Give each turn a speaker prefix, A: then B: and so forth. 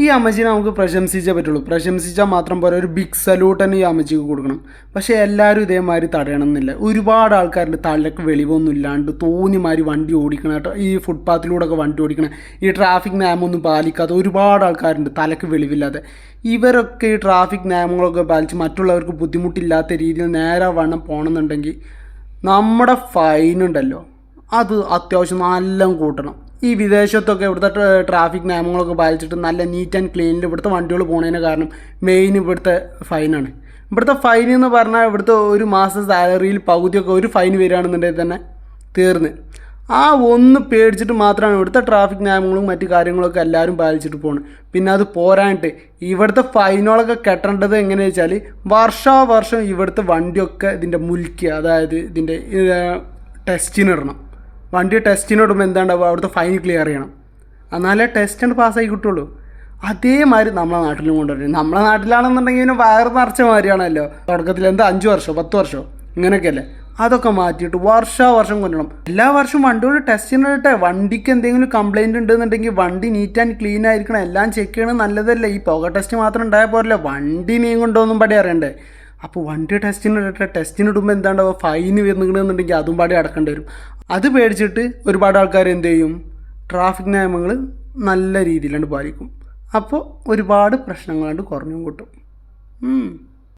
A: ഈ അമ്മച്ചിനെ നമുക്ക് പ്രശംസിച്ചേ പറ്റുള്ളൂ. പ്രശംസിച്ചാൽ മാത്രം പോരാ, ഒരു ബിഗ് സല്യൂട്ട് തന്നെ ഈ അമ്മച്ചിക്ക് കൊടുക്കണം. പക്ഷേ എല്ലാവരും ഇതേമാതിരി തടയണം എന്നില്ല. ഒരുപാട് ആൾക്കാരുണ്ട് തലക്ക് വെളിവൊന്നും ഇല്ലാണ്ട് തോന്നിമാതിരി വണ്ടി ഓടിക്കണം കേട്ടോ. ഈ ഫുട്പാത്തിലൂടെയൊക്കെ വണ്ടി ഓടിക്കണം, ഈ ട്രാഫിക് നിയമമൊന്നും പാലിക്കാത്ത ഒരുപാട് ആൾക്കാരുണ്ട് തലക്ക് വെളിവില്ലാതെ. ഇവരൊക്കെ ഈ ട്രാഫിക് നിയമങ്ങളൊക്കെ പാലിച്ച് മറ്റുള്ളവർക്ക് ബുദ്ധിമുട്ടില്ലാത്ത രീതിയിൽ നേരെ വണ്ണം പോകണമെന്നുണ്ടെങ്കിൽ നമ്മുടെ ഫൈനുണ്ടല്ലോ അത് അത്യാവശ്യം നല്ല കൂട്ടണം. ഈ വിദേശത്തൊക്കെ ഇവിടുത്തെ ട്രാഫിക് നിയമങ്ങളൊക്കെ പാലിച്ചിട്ട് നല്ല നീറ്റ് ആൻഡ് ക്ലീനിൽ ഇവിടുത്തെ വണ്ടികൾ പോകുന്നതിന് കാരണം മെയിൻ ഇവിടുത്തെ ഫൈനാണ്. ഇവിടുത്തെ ഫൈൻ എന്ന് പറഞ്ഞാൽ ഇവിടുത്തെ ഒരു മാസം സാലറിയിൽ പകുതിയൊക്കെ ഒരു ഫൈൻ വരികയാണെന്നുണ്ടെങ്കിൽ തന്നെ തീർന്ന്. ആ ഒന്ന് പേടിച്ചിട്ട് മാത്രമാണ് ഇവിടുത്തെ ട്രാഫിക് നിയമങ്ങളും മറ്റു കാര്യങ്ങളൊക്കെ എല്ലാവരും പാലിച്ചിട്ട് പോകുന്നത്. പിന്നെ അത് പോരായിട്ട് ഇവിടുത്തെ ഫൈനുകളൊക്കെ കെട്ടേണ്ടത് എങ്ങനെയാണെന്ന് വെച്ചാൽ വർഷാവർഷം ഇവിടുത്തെ വണ്ടിയൊക്കെ ഇതിൻ്റെ മുൽക്കുക, അതായത് ഇതിൻ്റെ ടെസ്റ്റിനിടണം. വണ്ടി ടെസ്റ്റിനിടുമ്പോൾ എന്താണ്ടാവുക, അവിടുത്തെ ഫൈൻ ക്ലിയർ ചെയ്യണം. എന്നാലേ ടെസ്റ്റ് പാസ്സായി കിട്ടുള്ളൂ. അതേമാതിരി നമ്മളെ നാട്ടിലും കൊണ്ടുവരും. നമ്മളെ നാട്ടിലാണെന്നുണ്ടെങ്കിൽ പിന്നെ വയറ് നിറച്ച മാതിരിയാണല്ലോ. തുടക്കത്തിൽ എന്താ 5 വർഷമോ 10 വർഷമോ ഇങ്ങനെയൊക്കെയല്ലേ. അതൊക്കെ മാറ്റിയിട്ട് വർഷം കൊണ്ടുവരണം. എല്ലാ വർഷവും വണ്ടികൾ ടെസ്റ്റിനിട്ടെ. വണ്ടിക്ക് എന്തെങ്കിലും കംപ്ലയിൻറ്റ് ഉണ്ടെന്നുണ്ടെങ്കിൽ വണ്ടി നീറ്റ് ആൻഡ് ക്ലീൻ ആയിരിക്കണം, എല്ലാം ചെക്ക് ചെയ്യണം. നല്ലതല്ലേ. ഈ പുക ടെസ്റ്റ് മാത്രം ഉണ്ടായാൽ പോരല്ലോ, വണ്ടി നീ കൊണ്ടൊന്നും പടി അറിയണ്ടേ. അപ്പോൾ വണ്ടി ടെസ്റ്റിനിടുമ്പോൾ എന്താണ്ടാവുക, ഫൈന് വരുന്നുണ്ടെന്നുണ്ടെങ്കിൽ അതും പാടി അടക്കേണ്ടി വരും. അത് പേടിച്ചിട്ട് ഒരുപാട് ആൾക്കാർ എന്ത് ചെയ്യും, ട്രാഫിക് നിയമങ്ങൾ നല്ല രീതിയിലാണ്ട് പാലിക്കും. അപ്പോൾ ഒരുപാട് പ്രശ്നങ്ങളാണ്ട് കുറഞ്ഞും കിട്ടും.